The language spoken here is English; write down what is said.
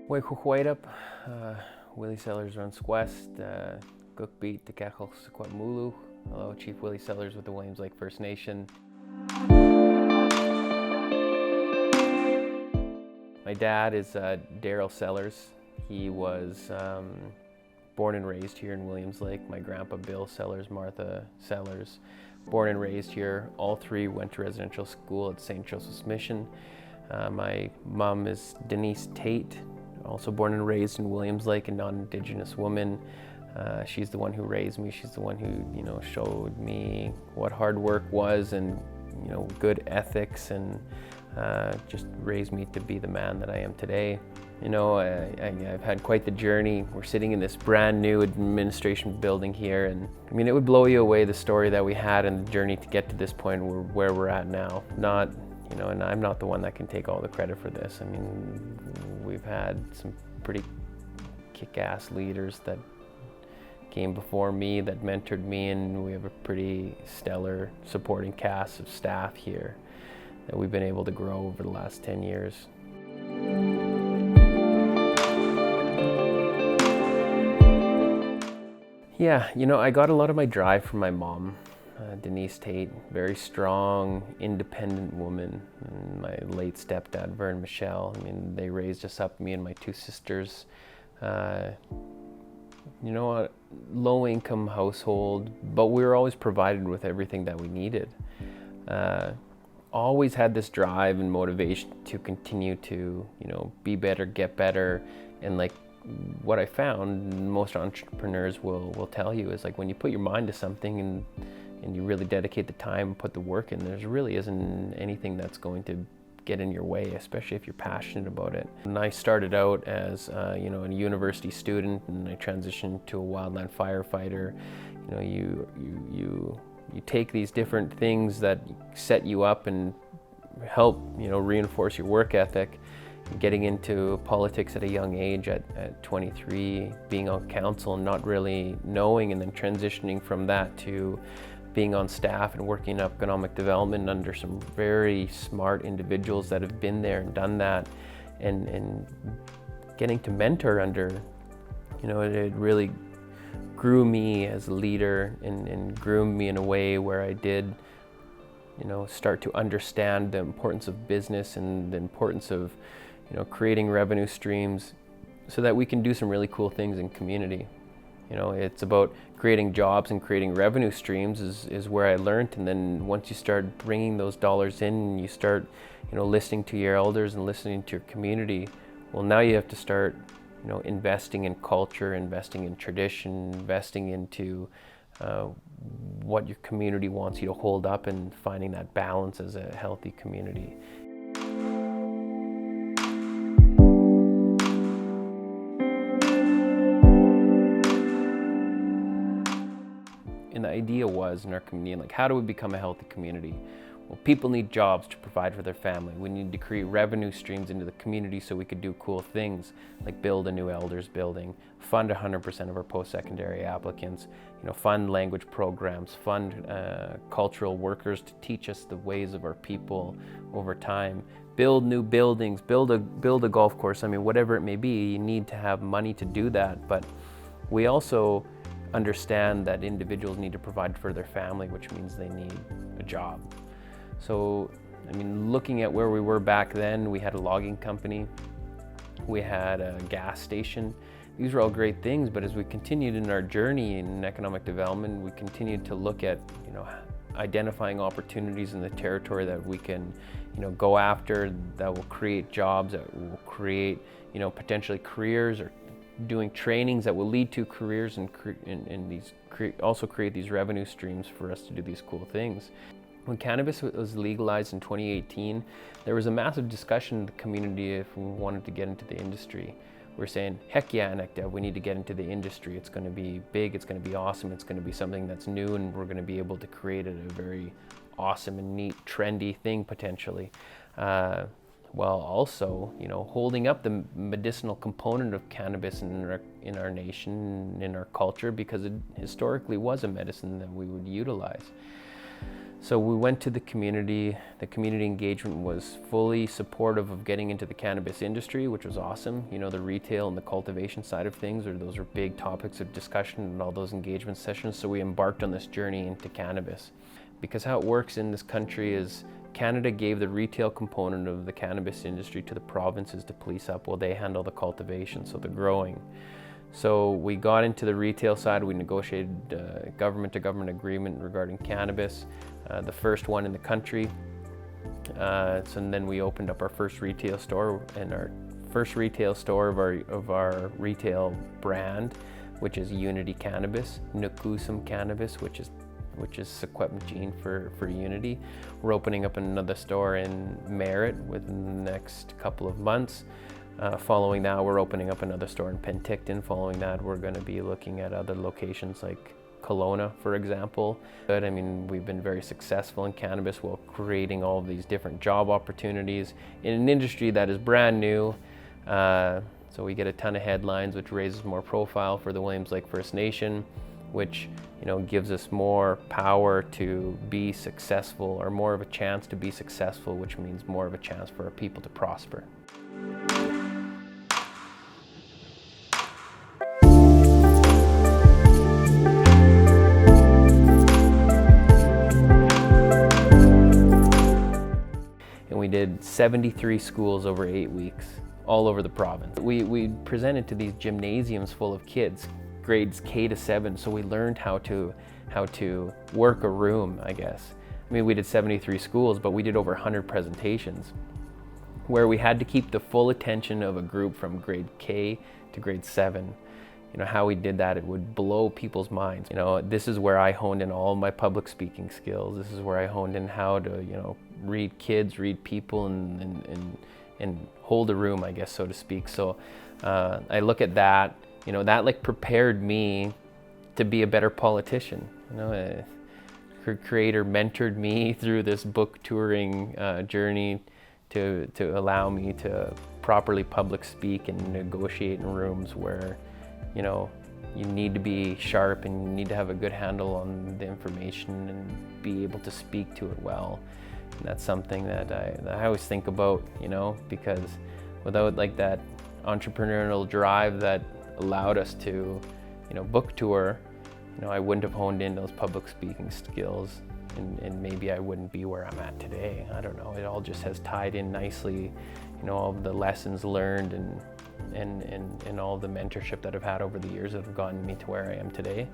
Way Huhuaidap, Willie Sellars runs West, Gukbeat, Tekachel, Sequat Mulu. Hello, Chief Willie Sellars with the Williams Lake First Nation. My dad is Daryl Sellars. He was born and raised here in Williams Lake. My grandpa Bill Sellars, Martha Sellars, born and raised here. All three went to residential school at St. Joseph's Mission. My mom is Denise Tate, also born and raised in Williams Lake, a non-Indigenous woman. She's the one who raised me. She's the one who, showed me what hard work was and, good ethics, and just raised me to be the man that I am today. I've had quite the journey. We're sitting in this brand new administration building here, and it would blow you away, the story that we had and the journey to get to this point where we're at now. And I'm not the one that can take all the credit for this. We've had some pretty kick-ass leaders that came before me, that mentored me, and we have a pretty stellar supporting cast of staff here that we've been able to grow over the last 10 years. Yeah, I got a lot of my drive from my mom, Denise Tate, very strong, independent woman, and my late stepdad, Vern Michelle. They raised us up, me and my two sisters. A low-income household, but we were always provided with everything that we needed. Always had this drive and motivation to continue to, be better, get better, and what I found, most entrepreneurs will tell you, is when you put your mind to something and you really dedicate the time and put the work in, there really isn't anything that's going to get in your way, especially if you're passionate about it. And I started out as a university student, and I transitioned to a wildland firefighter. You take these different things that set you up and help reinforce your work ethic. Getting into politics at a young age at 23, being on council and not really knowing, and then transitioning from that to being on staff and working in economic development under some very smart individuals that have been there and done that, and getting to mentor under, it really grew me as a leader and groomed me in a way where I did, start to understand the importance of business and the importance of creating revenue streams so that we can do some really cool things in community. It's about creating jobs and creating revenue streams is where I learned. And then once you start bringing those dollars in and you start, listening to your elders and listening to your community, well, now you have to start, investing in culture, investing in tradition, investing into what your community wants you to hold up, and finding that balance as a healthy community. And the idea was in our community, how do we become a healthy community? Well, people need jobs to provide for their family. We need to create revenue streams into the community so we could do cool things, like build a new elders building, fund 100% of our post-secondary applicants, fund language programs, fund cultural workers to teach us the ways of our people over time, build new buildings, build a golf course. Whatever it may be, you need to have money to do that. But we also understand that individuals need to provide for their family, which means they need a job. So, looking at where we were back then, we had a logging company, we had a gas station. These were all great things, but as we continued in our journey in economic development, we continued to look at, identifying opportunities in the territory that we can, go after, that will create jobs, that will create, potentially careers, or doing trainings that will lead to careers, and also create these revenue streams for us to do these cool things. When cannabis was legalized in 2018, there was a massive discussion in the community if we wanted to get into the industry. We're saying, heck yeah, NECDEV, we need to get into the industry. It's going to be big, it's going to be awesome, it's going to be something that's new, and we're going to be able to create a very awesome and neat, trendy thing potentially. While also, holding up the medicinal component of cannabis in our nation, in our culture, because it historically was a medicine that we would utilize. So we went to the community. The community engagement was fully supportive of getting into the cannabis industry, which was awesome. You know, the retail and the cultivation side of things, those are big topics of discussion in all those engagement sessions. So we embarked on this journey into cannabis. Because how it works in this country is Canada gave the retail component of the cannabis industry to the provinces to police up while they handle the cultivation, so the growing. So we got into the retail side. We negotiated a government-to-government agreement regarding cannabis, the first one in the country. So then we opened up our first retail store, and our first retail store of our retail brand, which is Unity Cannabis, Nukusum Cannabis, which is Secwepemcin for Unity. We're opening up another store in Merritt within the next couple of months. Following that, we're opening up another store in Penticton. Following that, we're going to be looking at other locations like Kelowna, for example. But I mean, we've been very successful in cannabis while creating all of these different job opportunities in an industry that is brand new. So we get a ton of headlines, which raises more profile for the Williams Lake First Nation, which, you know, gives us more power to be successful, or more of a chance to be successful, which means more of a chance for our people to prosper. And we did 73 schools over 8 weeks, all over the province. We presented to these gymnasiums full of kids, grades K to 7, so we learned how to work a room, I guess. I mean, we did 73 schools, but we did over 100 presentations where we had to keep the full attention of a group from grade K to grade 7. You know, how we did that, it would blow people's minds. You know, this is where I honed in all my public speaking skills. This is where I honed in how to, you know, read kids, read people, and hold a room, I guess, so to speak. So I look at that. You know, that like prepared me to be a better politician. You know, her creator mentored me through this book touring journey to allow me to properly public speak and negotiate in rooms where, you know, you need to be sharp and you need to have a good handle on the information and be able to speak to it well. And that's something that I always think about, you know, because without like that entrepreneurial drive that allowed us to, you know, book tour, you know, I wouldn't have honed in those public speaking skills, and maybe I wouldn't be where I'm at today. I don't know. It all just has tied in nicely, you know, all the lessons learned and all the mentorship that I've had over the years that have gotten me to where I am today.